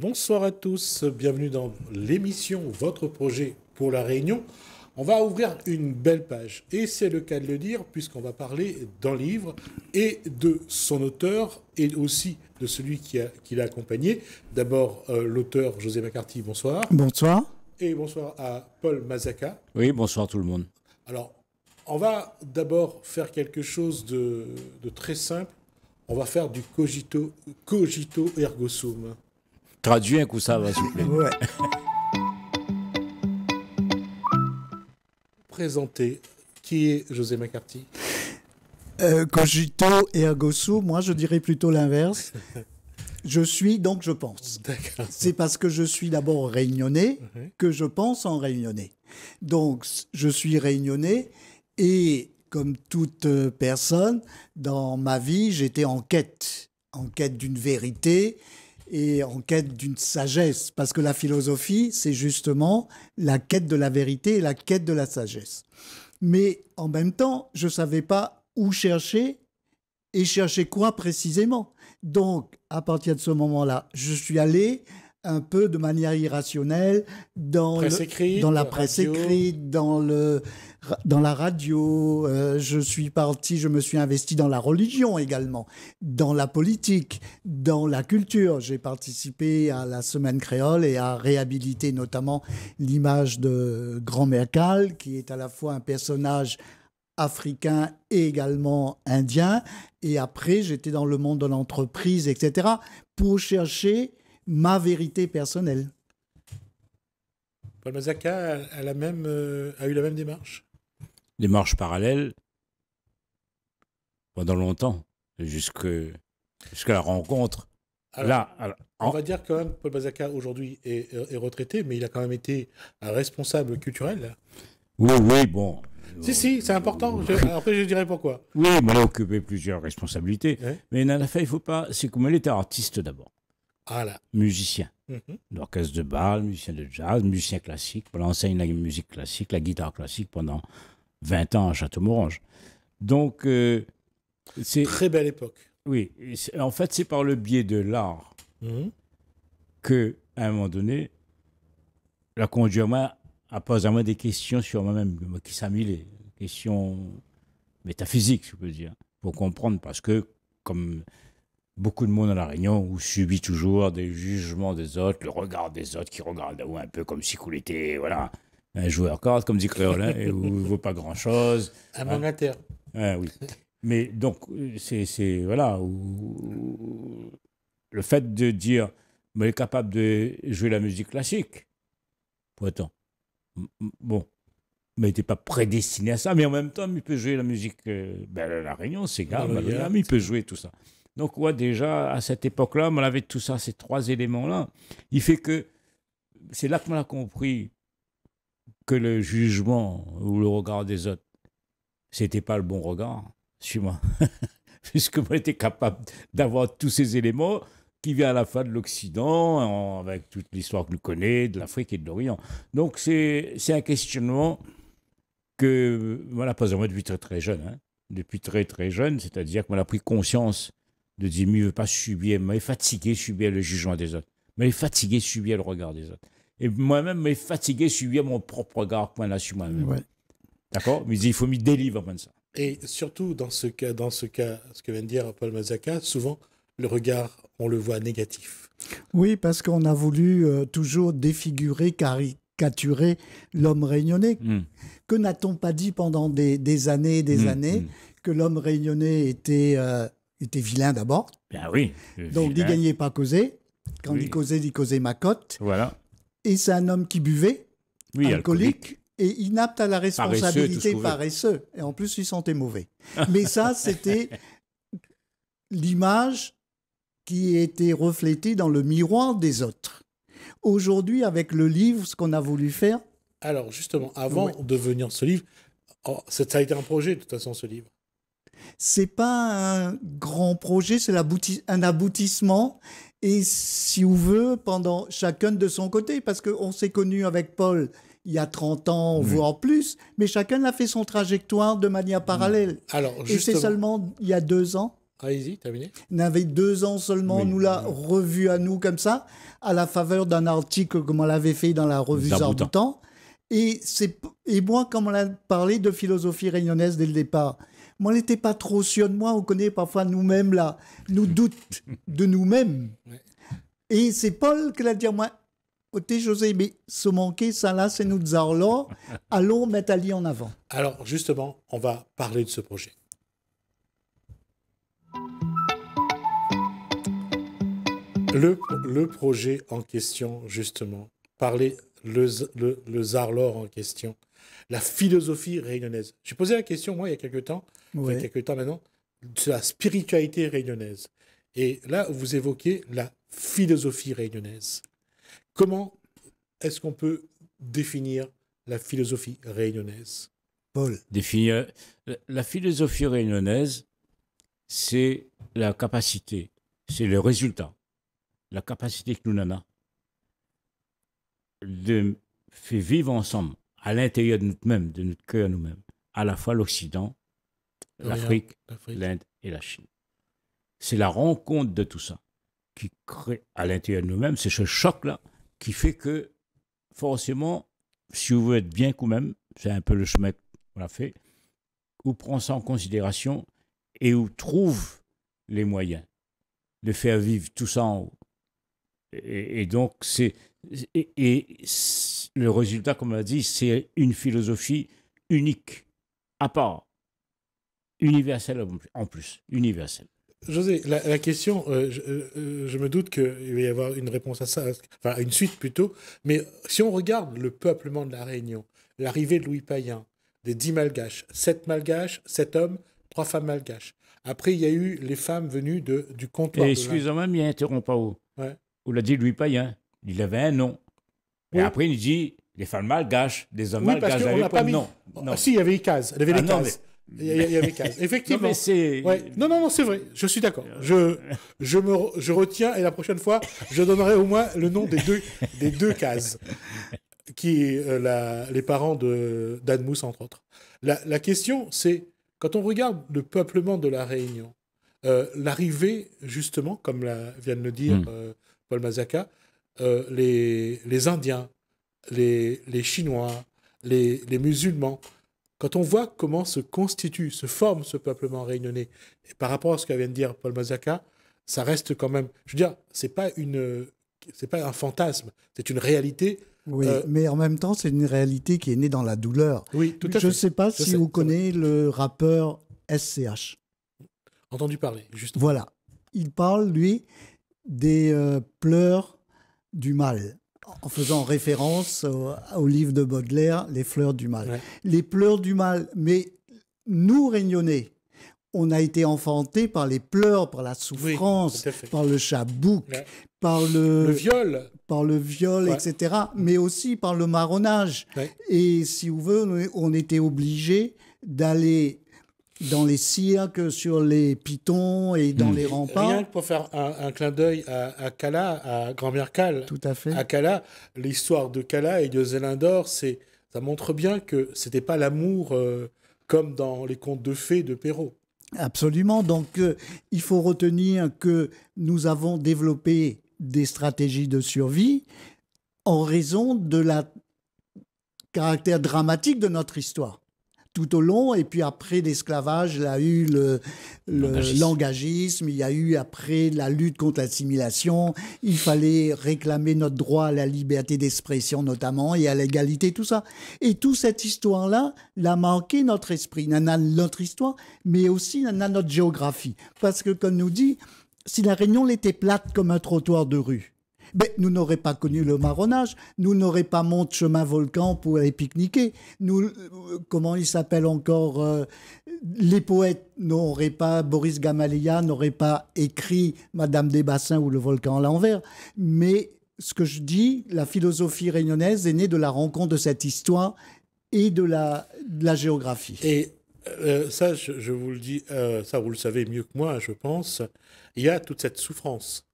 Bonsoir à tous, bienvenue dans l'émission Votre projet pour la Réunion. On va ouvrir une belle page et c'est le cas de le dire puisqu'on va parler d'un livre et de son auteur et aussi de celui qui l'a accompagné. D'abord l'auteur José McCarthy, bonsoir. Bonsoir. Et bonsoir à Paul Mazzacca. Oui, bonsoir tout le monde. Alors, on va d'abord faire quelque chose de très simple. On va faire du cogito ergo sum. Traduis un coup ça va, s'il vous plaît. Ouais. Présenter qui est José McCarthy. Cogito ergo sum, moi je dirais plutôt l'inverse. Je suis donc je pense. D'accord. C'est parce que je suis d'abord réunionnais que je pense en réunionnais. Donc je suis réunionnais et comme toute personne, dans ma vie, j'étais en quête d'une vérité et en quête d'une sagesse. Parce que la philosophie, c'est justement la quête de la vérité et la quête de la sagesse. Mais en même temps, je ne savais pas où chercher et chercher quoi précisément. Donc, à partir de ce moment-là, je suis allé un peu de manière irrationnelle dans la presse écrite, dans la radio. Je me suis investi dans la religion également, dans la politique, dans la culture. J'ai participé à la Semaine créole et à réhabiliter notamment l'image de Grand-Mère Cal, qui est à la fois un personnage africain et également indien. Et après, j'étais dans le monde de l'entreprise, etc., pour chercher ma vérité personnelle. Paul Mazzacca a eu la même démarche. Démarche parallèle pendant longtemps, jusqu'à la rencontre. Alors, on va dire quand même Paul Mazzacca aujourd'hui est retraité, mais il a quand même été un responsable culturel. Oui, bon. Si, c'est important. Après, je dirais pourquoi. Oui, mais il a occupé plusieurs responsabilités. Ouais. Mais à la fin, il ne faut pas... C'est comme il était artiste d'abord. Voilà. Musicien. Mhm. D'orchestre de bal, musicien de jazz, musicien classique. Il enseigne la musique classique, la guitare classique pendant 20 ans à Château-Morange. Donc, c'est... Très belle époque. Oui, en fait, c'est par le biais de l'art que, à un moment donné, la conduit à moi à poser à moi des questions sur moi-même, qui sont les questions métaphysiques, je peux dire, pour comprendre, parce que, comme beaucoup de monde à La Réunion, on subit toujours des jugements des autres, le regard des autres qui regardent un peu comme si qu'on était, voilà, un joueur carte, comme dit Créole, et où il ne vaut pas grand-chose. Un mandataire. Oui. Mais donc, voilà, le fait de dire, mais il est capable de jouer la musique classique, pourtant, bon, mais il n'était pas prédestiné à ça, mais en même temps, il peut jouer la musique, la Réunion, c'est grave, mais il peut jouer tout ça. Donc, ouais, déjà, à cette époque-là, on avait tout ça, ces trois éléments-là. Il fait que, c'est là qu'on a compris que le jugement ou le regard des autres, c'était pas le bon regard. Suis-moi. Puisque moi, j'étais capable d'avoir tous ces éléments qui viennent à la fin de l'Occident, avec toute l'histoire que nous connaissons, de l'Afrique et de l'Orient. Donc, c'est un questionnement que voilà, pas moi depuis très très jeune. Hein. Depuis très très jeune, c'est-à-dire qu'on a pris conscience de dire, mais il ne veut pas subir, mais il est fatigué de subir le jugement des autres. Mais il est fatigué de subir le regard des autres. Et moi-même, il est fatigué de subir mon propre regard qu'on a sur moi-même. Ouais. D'accord? Mais il faut me délivrer de ça. Et surtout, dans ce cas, ce que vient de dire Paul Mazzacca, souvent, le regard, on le voit négatif. Oui, parce qu'on a voulu toujours défigurer, caricaturer l'homme réunionnais. Que n'a-t-on pas dit pendant des années et des années que l'homme réunionnais était vilain d'abord. Bien oui. Donc, il ne gagnait pas causer. Quand il causait ma cote. Voilà. Et c'est un homme qui buvait, alcoolique. Et inapte à la responsabilité, paresseux. Et en plus, il sentait mauvais. Mais ça, c'était l'image qui était reflétée dans le miroir des autres. Aujourd'hui, avec le livre, ce qu'on a voulu faire... Alors, justement, avant de venir ce livre, ça a été un projet, de toute façon, ce livre. C'est pas un grand projet, c'est un aboutissement. Et si on veut, pendant chacun de son côté, parce qu'on s'est connus avec Paul il y a 30 ans, voire plus, mais chacun a fait son trajectoire de manière parallèle. Alors, et c'est seulement il y a 2 ans allez-y, terminez. N'avait 2 ans seulement, Oui. nous l'a revu à nous comme ça, à la faveur d'un article comme on l'avait fait dans la revue Zarboutan. Zarboutan. Et moi, comme on a parlé de philosophie réunionnaise dès le départ, moi, on n'était pas trop sûr de moi. On connaît parfois nous-mêmes, là, nous doutes de nous-mêmes. Ouais. Et c'est Paul qui l'a dit à moi, Oté José, mais ce manqué, ça là, c'est nous alors, allons mettre Ali en avant. Alors, justement, on va parler de ce projet. Le projet en question, justement, parler le Zarlor en question, la philosophie réunionnaise. J'ai posé la question, moi, il y a quelques temps, Ouais. maintenant, de la spiritualité réunionnaise. Et là, vous évoquez la philosophie réunionnaise. Comment est-ce qu'on peut définir la philosophie réunionnaise? Paul. Définir la philosophie réunionnaise, c'est la capacité, c'est le résultat, la capacité que nous avons de faire vivre ensemble, à l'intérieur de nous-mêmes, de notre cœur nous-mêmes, à la fois l'Occident, l'Afrique, l'Inde et la Chine. C'est la rencontre de tout ça qui crée à l'intérieur de nous-mêmes, c'est ce choc-là qui fait que, forcément, si vous voulez être bien quand même, c'est un peu le chemin qu'on a fait, où prend ça en considération et où trouve les moyens de faire vivre tout ça en haut. Et donc, le résultat, comme on l'a dit, c'est une philosophie unique, à part, universelle en plus, universelle. José, la question, je me doute qu'il va y avoir une réponse à ça, enfin une suite plutôt, mais si on regarde le peuplement de la Réunion, l'arrivée de Louis Payen, des 10 malgaches, 7 malgaches, 7 hommes, 3 femmes malgaches. Après, il y a eu les femmes venues du comptoir. Et excusez-moi, mais il interrompt pas où. Ouais. Où l'a dit Louis Payen. Il avait un nom. Et Oui. après, il dit les femmes malgaches, les hommes Oui, parce malgaches. qu'on n'avaient n'a pas mis. de nom. Ah, si, il y avait les cases. Il y avait les non, cases. Il y avait les cases. Effectivement. Non, mais c'est. Ouais. Non, c'est vrai. Je suis d'accord. Je retiens et la prochaine fois, je donnerai au moins le nom des deux cases, qui les parents d'Anne Mousse, entre autres. La question, c'est, quand on regarde le peuplement de la Réunion, l'arrivée, justement, comme vient de le dire Paul Mazzacca, les Indiens, les Chinois, les musulmans, quand on voit comment se forme ce peuplement réunionnais, et par rapport à ce que vient de dire Paul Mazzacca, ça reste quand même, je veux dire, c'est pas un fantasme, c'est une réalité. Oui, mais en même temps, c'est une réalité qui est née dans la douleur. Oui, tout à fait. Je ne sais pas si vous connaissez le rappeur SCH. Entendu parler, justement. Voilà. Il parle, lui, des pleurs du mal, en faisant référence au livre de Baudelaire, Les fleurs du mal. Ouais. Les pleurs du mal. Mais nous, Réunionnais, on a été enfantés par les pleurs, par la souffrance, par le chabouk, par le viol, ouais. etc., mais aussi par le marronnage. Ouais. Et si vous voulez, on était obligés d'aller dans les cirques, sur les pitons et dans les remparts. Rien que pour faire un clin d'œil à Cala, à Grand-Mère Cal. Tout à fait. À Cala, l'histoire de Cala et de Zélindor, ça montre bien que c'était pas l'amour comme dans les contes de fées de Perrault. Absolument. Donc, il faut retenir que nous avons développé des stratégies de survie en raison de la caractère dramatique de notre histoire. Tout au long, et puis après l'esclavage, il y a eu l'engagisme, il y a eu après la lutte contre l'assimilation, il fallait réclamer notre droit à la liberté d'expression notamment et à l'égalité, tout ça. Et toute cette histoire-là l'a marqué notre esprit, notre histoire, mais aussi notre géographie. Parce que, comme nous dit, si la Réunion était plate comme un trottoir de rue, ben, nous n'aurions pas connu le marronnage, nous n'aurions pas monté chemin volcan pour aller pique-niquer. Nous, comment il s'appelle encore, les poètes n'auraient pas, Boris Gamalia n'aurait pas écrit Madame des Bassins ou le volcan à l'envers. Mais ce que je dis, la philosophie réunionnaise est née de la rencontre de cette histoire et de la géographie. Et ça, je vous le dis, ça vous le savez mieux que moi, je pense, il y a toute cette souffrance.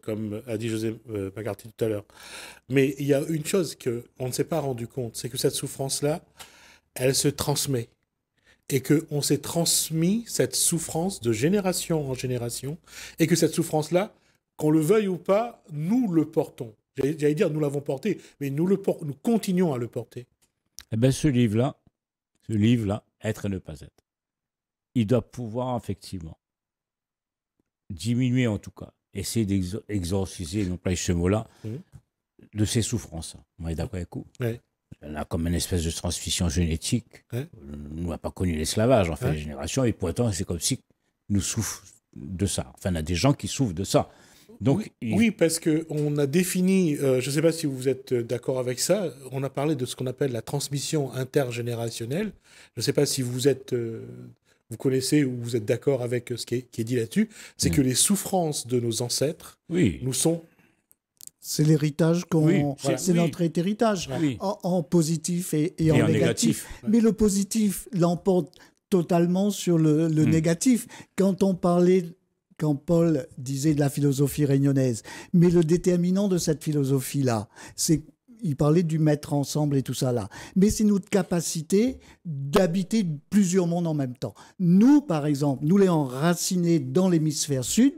Comme a dit José McCarthy tout à l'heure. Mais il y a une chose qu'on ne s'est pas rendu compte, c'est que cette souffrance-là, elle se transmet. et qu'on s'est transmis cette souffrance de génération en génération, et que cette souffrance-là, qu'on le veuille ou pas, nous le portons. J'allais dire nous l'avons porté, mais nous continuons à le porter. Eh bien, ce livre-là, Être et ne pas être, il doit pouvoir effectivement diminuer en tout cas, essayer d'exorciser, non pas ce mot-là, de ces souffrances. On est d'accord avec vous. Ouais. On a comme une espèce de transmission génétique. Ouais. Nous n'avons pas connu l'esclavage, en fait, Ouais. les générations, et pourtant, c'est comme si nous souffrons de ça. Enfin, on a des gens qui souffrent de ça. Donc, oui, parce qu'on a défini, je ne sais pas si vous êtes d'accord avec ça, on a parlé de ce qu'on appelle la transmission intergénérationnelle. Je ne sais pas si vous êtes, vous connaissez ou vous êtes d'accord avec ce qui est dit là-dessus. C'est que les souffrances de nos ancêtres nous sont... C'est l'héritage c'est oui. notre héritage, Oui. en positif et en négatif. Mais le positif l'emporte totalement sur le négatif. Quand Paul disait de la philosophie réunionnaise, mais le déterminant de cette philosophie-là, c'est il parlait du mettre ensemble et tout ça là. Mais c'est notre capacité d'habiter plusieurs mondes en même temps. Nous, par exemple, nous les enracinés dans l'hémisphère sud,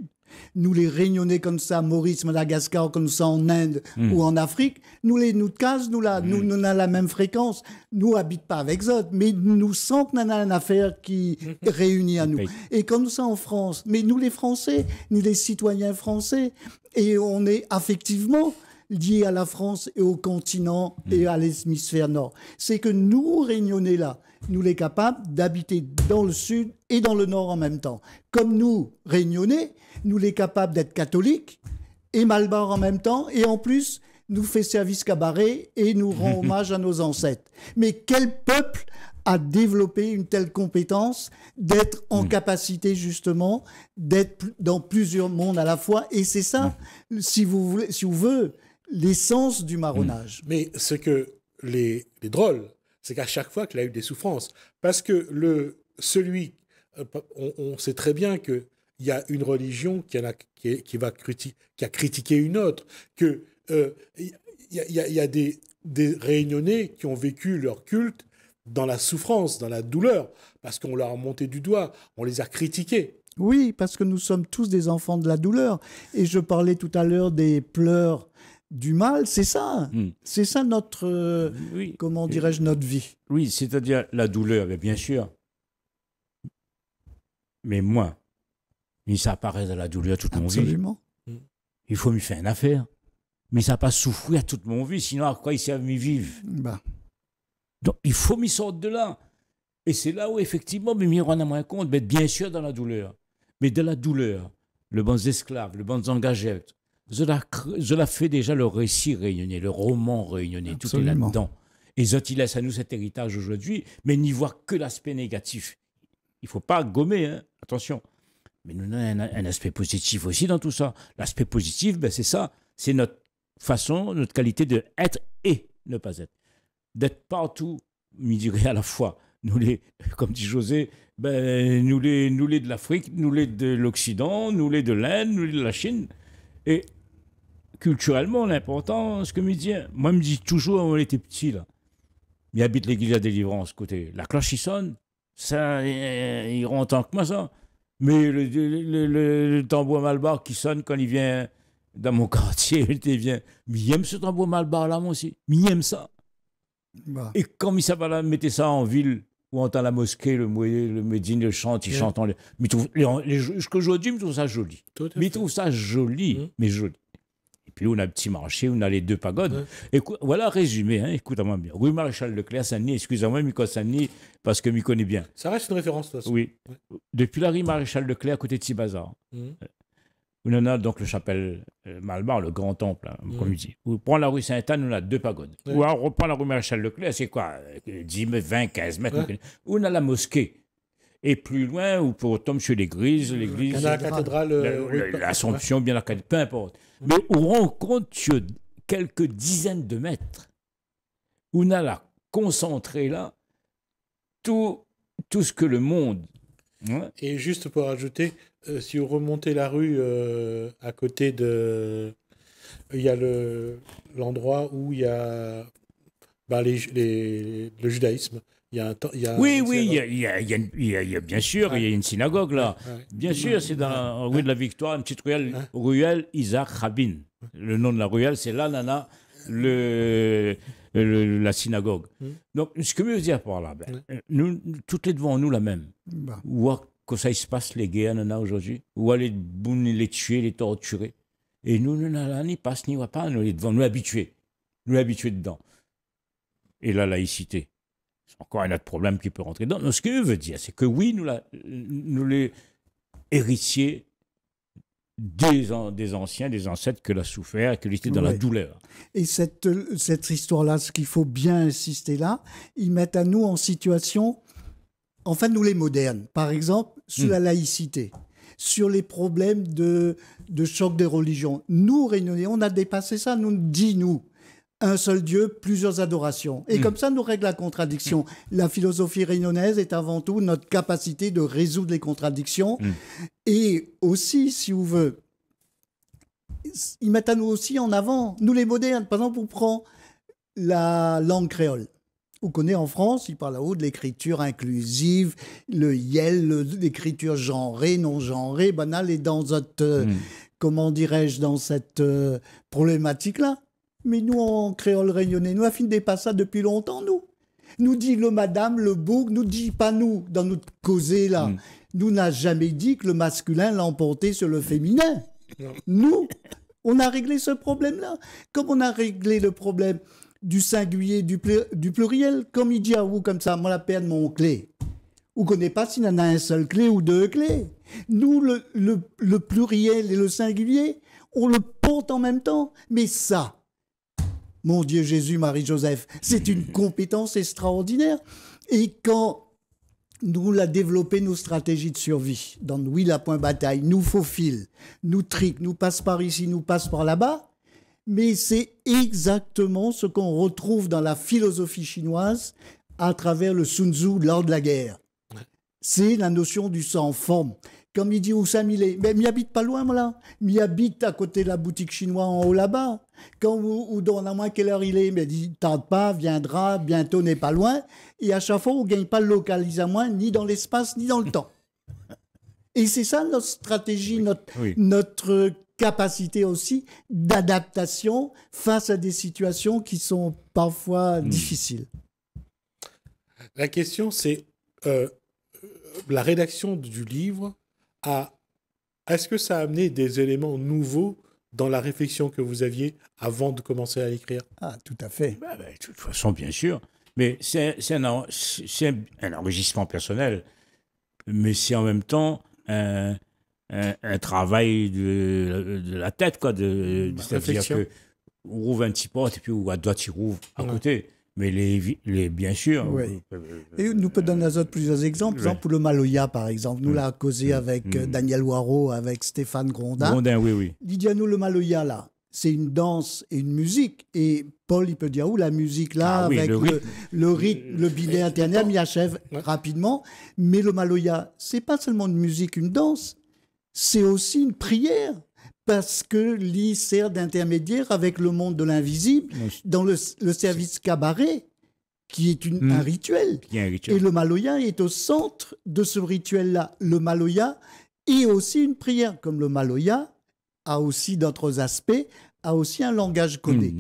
nous les réunionnais comme ça, Maurice, Madagascar, comme ça en Inde ou en Afrique, nous cases, nous avons la même fréquence. Nous habitons pas avec eux, mais nous sentons qu'on a une affaire qui réunit à nous. Et comme ça en France, mais nous les Français, nous les citoyens français, et on est affectivement liés à la France et au continent et à l'hémisphère nord. C'est que nous, réunionnais là, nous les capables d'habiter dans le sud et dans le nord en même temps. Comme nous, réunionnais, nous les capables d'être catholiques et malbar en même temps, et en plus, nous fait service cabaret et nous rend hommage à nos ancêtres. Mais quel peuple a développé une telle compétence d'être en capacité justement d'être dans plusieurs mondes à la fois? Et c'est ça, si vous voulez, l'essence du marronnage. Mais ce que les drôles, c'est qu'à chaque fois qu'il a eu des souffrances, parce que on sait très bien que il y a une religion qui a critiqué une autre, que il y a des Réunionnais qui ont vécu leur culte dans la souffrance, dans la douleur, parce qu'on leur a monté du doigt, on les a critiqués. Oui, parce que nous sommes tous des enfants de la douleur. Et je parlais tout à l'heure des pleurs du mal, c'est ça. C'est ça notre, comment dirais-je, notre vie. Oui, c'est-à-dire la douleur, mais bien sûr. Mais moi, ça apparaît dans la douleur toute mon vie. Absolument. Il faut m'y faire une affaire. Mais ça n'a pas souffrir toute mon vie, sinon à quoi il sert m'y vivre? Donc il faut m'y sortir de là. Et c'est là où effectivement, mais m'y rendre moins compte, mais bien sûr dans la douleur. Mais de la douleur, le bon esclave, le bon engagé, je l'ai fait déjà le récit réunionnais, le roman réunionnais, tout est là-dedans. Et il laisse à nous cet héritage aujourd'hui, mais n'y voit que l'aspect négatif. Il ne faut pas gommer, hein, attention. Mais nous avons un aspect positif aussi dans tout ça. L'aspect positif, ben, c'est ça, c'est notre façon, notre qualité d'être et ne pas être. D'être partout, m'y dirait à la fois. Nous les, comme dit José, ben, nous les de l'Afrique, nous les de l'Occident, nous les de l'Inde, nous les de la Chine. Et culturellement, l'important, ce que me dit, moi, me dit toujours, quand on était petit, là, il habite l'église de la délivrance, côté. La cloche, il sonne, ça, il rend en tant que moi, ça. Mais le tambour malbar qui sonne quand il vient dans mon quartier, il vient, mais il aime ce tambour malbar là, moi aussi. Mais il aime ça. Et quand il va là, mettez ça en ville, ou on entend la mosquée, le médine, le chante, il chante. Jusqu'aujourd'hui, il trouve ça joli. Mais il trouve ça joli, mais joli. Et puis, on a un petit marché, on a les deux pagodes. Écoute, voilà résumé, hein, écoute-moi bien. Rue Maréchal Leclerc, Saint-Denis, excusez-moi, Miko Saint-Denis, parce que m'y connais bien. Ça reste une référence, de toute façon. Oui. Depuis la rue Maréchal Leclerc, à côté de Tibazar. On en a donc le chapelle Malbar, le grand temple, hein, comme il dit. On prend la rue Sainte-Anne, on a deux pagodes. Ou alors on reprend la rue Maréchal Leclerc, c'est quoi 10 mètres, 20, 15 mètres. On a la mosquée. Et plus loin, ou pour tomber sur l'église, la cathédrale, l'Assomption, bien la cathédrale, peu importe. Mais on rencontre sur quelques dizaines de mètres. On a là, concentré là, tout ce que le monde... Et juste pour ajouter, si vous remontez la rue à côté de... Il y a l'endroit où il y a le judaïsme. Il y a un temps. Oui, oui, il y a bien sûr, il y a une synagogue là. Ouais. Bien sûr, c'est dans la rue de la Victoire, une petite ruelle Isaac Rabin. Le nom de la ruelle, c'est là, nana, la synagogue. Donc, ce que je veux dire par là, nous, toutes les devant nous la même. Où que ça se passe, les guerres, nana, aujourd'hui. Où les bounes, les tuer, les torturer. Et nous, n'y passe, n'y va pas, nous les devant, nous habitués. Nous habitués dedans. Et la laïcité. C'est encore un autre problème qui peut rentrer dedans. Donc, ce que je veux dire, c'est que oui, nous les héritiers des anciens, des ancêtres que l'a souffert, que l'étaient dans la douleur. Et cette histoire-là, ce qu'il faut bien insister là, ils mettent à nous en situation, enfin nous les modernes, par exemple, sur la laïcité, sur les problèmes de choc des religions. Nous, Réunionnais, on a dépassé ça, nous, un seul Dieu, plusieurs adorations. Et comme ça, nous règle la contradiction. La philosophie réunionnaise est avant tout notre capacité de résoudre les contradictions. Et aussi, si vous voulez, ils mettent à nous aussi en avant, nous les modernes. Par exemple, on prend la langue créole. Vous connaissez en France, ils parlent là-haut de l'écriture inclusive, le YEL, l'écriture genrée, non genrée. Ben là, elle est dans notre, comment dirais-je, dans cette problématique-là. Mais nous, en créole réunionnais, nous affinons pas ça depuis longtemps, nous. Nous dit le madame, le bourg, nous dit pas nous, dans notre causée, là. Nous n'a jamais dit que le masculin l'emportait sur le féminin. Non. Nous, on a réglé ce problème-là. Comme on a réglé le problème du singulier, du pluriel, comme il dit à vous, comme ça, moi, la perdre mon clé. Vous ne connaissez pas s'il y en a un seul clé ou deux clés. Nous, le pluriel et le singulier, on le porte en même temps. Mais ça, mon Dieu Jésus, Marie-Joseph, c'est une compétence extraordinaire. Et quand nous la développé nos stratégies de survie, dans oui, la point bataille, nous faufile, nous trique, nous passe par ici, nous passe par là-bas, mais c'est exactement ce qu'on retrouve dans la philosophie chinoise à travers le Sun Tzu, l'art de la guerre. C'est la notion du sang-forme. Comme il dit Oussam, mais m'y habite pas loin, moi, là. M'y habite à côté de la boutique chinoise en haut, là-bas. Quand vous demandez à moi quelle heure il est, mais dit, tarde pas, viendra, bientôt n'est pas loin. Et à chaque fois, on ne gagne pas le localiser à moi, ni dans l'espace, ni dans le temps. Et c'est ça notre stratégie, notre capacité aussi d'adaptation face à des situations qui sont parfois difficiles. La question, c'est la rédaction du livre. Est-ce que ça a amené des éléments nouveaux dans la réflexion que vous aviez avant de commencer à l'écrire? Ah, tout à fait. De toute façon, bien sûr. Mais c'est un enrichissement personnel. Mais c'est en même temps un travail de la tête, quoi. C'est-à-dire qu'on rouvre un petit porte et puis à droite, il rouvre à côté. Mais bien sûr. Oui. Et nous pouvons donner plusieurs exemples. Par exemple, pour le Maloya, par exemple. Nous l'avons causé avec Daniel Waro, avec Stéphane Grondin. Grondin, oui. Il dit à nous, le Maloya, là, c'est une danse et une musique. Et Paul, il peut dire, la musique, là, avec le rythme, le binaire ternaire, m'y achève rapidement. Mais le Maloya, c'est pas seulement une musique, une danse. C'est aussi une prière. Parce que l'I sert d'intermédiaire avec le monde de l'invisible dans le service cabaret, qui est un rituel. Et le Maloya est au centre de ce rituel-là. Le Maloya est aussi une prière, comme le Maloya a aussi d'autres aspects, a aussi un langage codé.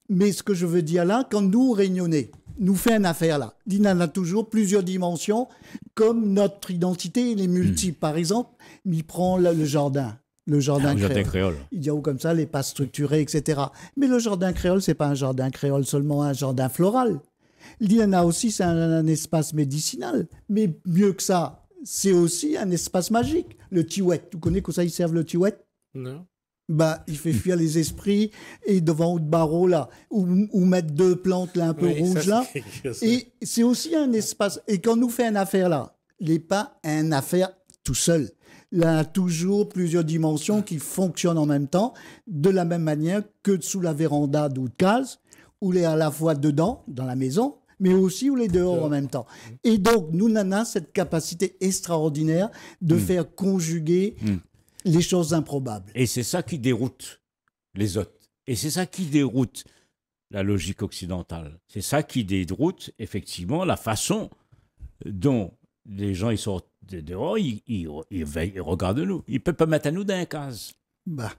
Mais ce que je veux dire là, quand nous, Réunionnais, nous fait une affaire là, il en a toujours plusieurs dimensions, comme notre identité, elle est multiple. Par exemple, il prend le jardin. Le jardin créole. Il dit comme ça, les pas structurés, etc. Mais le jardin créole, c'est pas un jardin créole, seulement un jardin floral. Il y en a aussi, c'est un espace médicinal. Mais mieux que ça, c'est aussi un espace magique. Le tiouet, tu connais comment ça, ils servent le tiouet? Non. Il fait fuir les esprits et devant le barreau, là, ou mettre deux plantes là, un peu rouges, là. Et c'est aussi un espace. Et quand nous fait une affaire là, il n'est pas une affaire tout seul. Il y a toujours plusieurs dimensions qui fonctionnent en même temps, de la même manière que sous la véranda d'où de case, où il est à la fois dedans, dans la maison, mais aussi où il est dehors en même temps. Et donc, nous avons cette capacité extraordinaire de faire conjuguer les choses improbables. Et c'est ça qui déroute les autres. Et c'est ça qui déroute la logique occidentale. C'est ça qui déroute, effectivement, la façon dont les gens ils sortent dehors, ils regardent nous. Ils ne peuvent pas mettre à nous dans une case. Bah,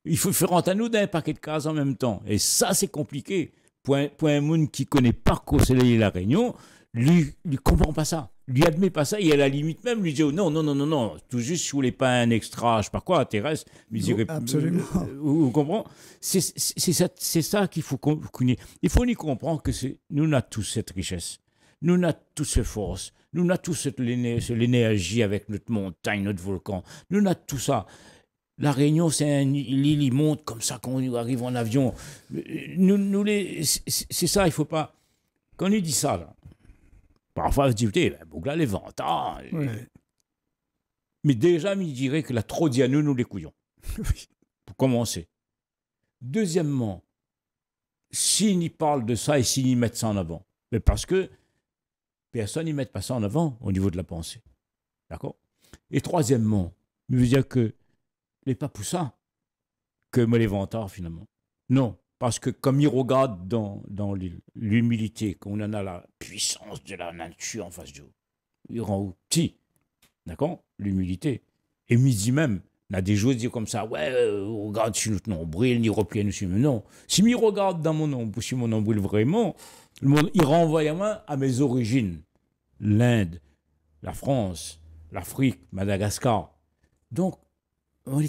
Il faut faire rentrer à nous dans un paquet de cases en même temps. Et ça, c'est compliqué. Pour un monde qui ne connaît pas Soleil et la Réunion, lui comprend pas ça. Lui admet pas ça. Et à la limite même, lui dit oh, non, non, non, non, non. Tout juste, si vous voulez pas un extra, je sais pas quoi, terrestre. Lui dirait, absolument. Vous comprenez? C'est ça qu'il faut qu'on il faut y comprendre que nous avons tous cette richesse. Nous avons tous cette force. Nous avons tous cette l'énergie avec notre montagne, notre volcan. Nous avons tout ça. La Réunion, c'est l'île, il monte comme ça quand on arrive en avion. C'est ça, il ne faut pas... Quand on lui dit ça, là, parfois, on se dit, écoutez, Bougla, les ventes. Mais déjà, il dirait que la trop dit à nous les couillons. Pour commencer. Deuxièmement, s'ils y parlent de ça et s'ils y mettent ça en avant, mais parce que personne n'y met pas ça en avant au niveau de la pensée. D'accord? Et troisièmement, je veux dire que les pas pour ça que me les vantards, finalement. Non, parce que comme ils regardent dans l'humilité, qu'on en a la puissance de la nature en face de nous, ils rendent petit. D'accord? L'humilité. Et midi même, on a des choses dire comme ça, ouais, regarde sur notre nombril, ni replier nous sur. Mais non, si je regarde dans mon nombril, sur mon nombril vraiment, il renvoie à mes origines. L'Inde, la France, l'Afrique, Madagascar. Donc, vous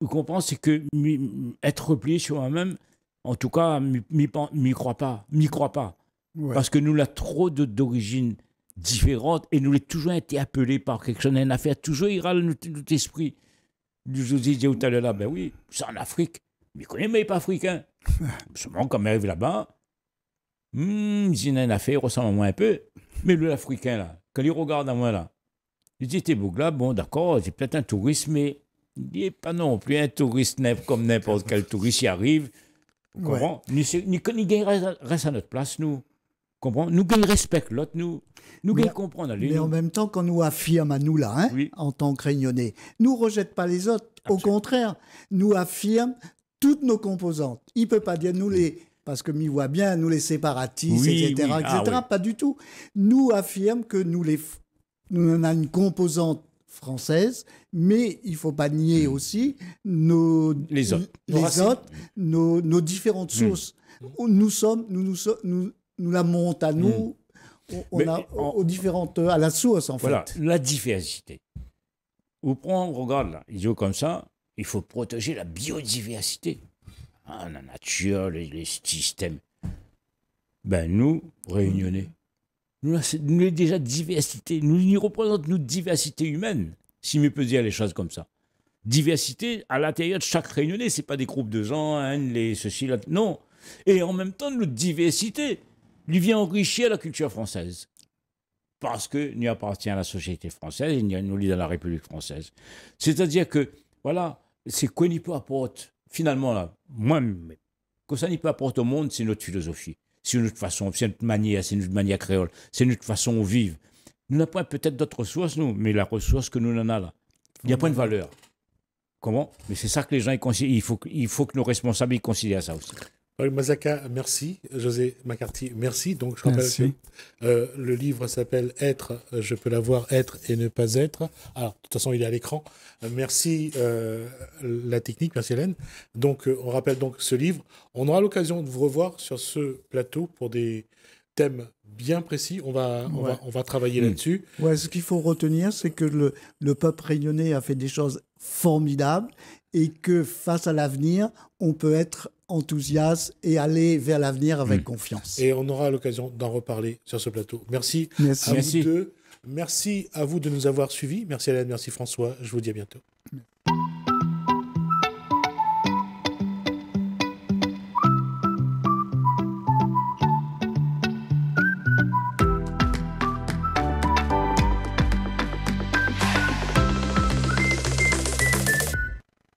comprenez, c'est que être replié sur moi-même, en tout cas, m'y crois pas. Ouais. Parce que nous avons trop d'origines différentes et nous avons toujours été appelés par quelque chose, une affaire, toujours il râle notre esprit. Je vous disais tout à l'heure là, ben oui, c'est en Afrique. Mais je connais, mais pas africain. Seulement, quand on arrive là-bas, j'ai une affaire, il ressemble à moi un peu. Mais l'Africain, là, quand il regarde à moi, là, il dit, t'es Bougla, bon, d'accord, c'est peut-être un touriste, mais il n'est pas non plus un touriste comme n'importe quel touriste y arrive. Vous comprenez? Nous reste à notre place, nous. Comprends? Nous gagnons respect l'autre, nous gagnons comprendre. Mais en même temps, quand nous affirme à nous là, en tant que Réunionnais, nous ne rejette pas les autres. Absolument. Au contraire, nous affirme toutes nos composantes. Il ne peut pas dire nous les... Parce que m'y voit bien, nous les séparatistes, etc. Pas du tout. Nous affirme que nous en avons une composante française, mais il ne faut pas nier aussi les autres, nos différentes sources. Nous la montons à nous, à la source, en fait. Voilà, la diversité. Vous prenez, regarde là, ils disent comme ça, il faut protéger la biodiversité. La nature, les systèmes. Ben nous, Réunionnais, nous avons déjà diversité. Nous y représentons notre diversité humaine, si je peux dire les choses comme ça. Diversité à l'intérieur de chaque Réunionnais, ce n'est pas des groupes de gens, ceci, là. Non. Et en même temps, notre diversité lui vient enrichir la culture française. Parce que nous appartient à la société française et nous lie dans la République française. C'est-à-dire que, voilà, c'est quoi n'y peut apporter. Finalement, là, moi, que ça n'y peut apporter au monde, c'est notre philosophie. C'est notre façon, c'est notre manière créole, c'est notre façon de vivre. Nous n'avons pas peut-être d'autres ressources, nous, mais la ressource que nous en avons là, il n'y a pas de valeur. Comment? Mais c'est ça que les gens ils considèrent. Il faut que nos responsables ils considèrent ça aussi. Mazaka, merci. José McCarthy, merci. Donc, je rappelle que le livre s'appelle Être, je peux l'avoir, être et ne pas être. Alors, de toute façon, il est à l'écran. Merci la technique, merci Hélène. Donc, on rappelle donc ce livre. On aura l'occasion de vous revoir sur ce plateau pour des thèmes bien précis. On va travailler là-dessus. Ouais, ce qu'il faut retenir, c'est que le peuple réunionnais a fait des choses formidables et que face à l'avenir, on peut être enthousiaste et aller vers l'avenir avec confiance. Et on aura l'occasion d'en reparler sur ce plateau. Merci à vous deux. Merci à vous de nous avoir suivis. Merci Hélène, merci François. Je vous dis à bientôt. Merci.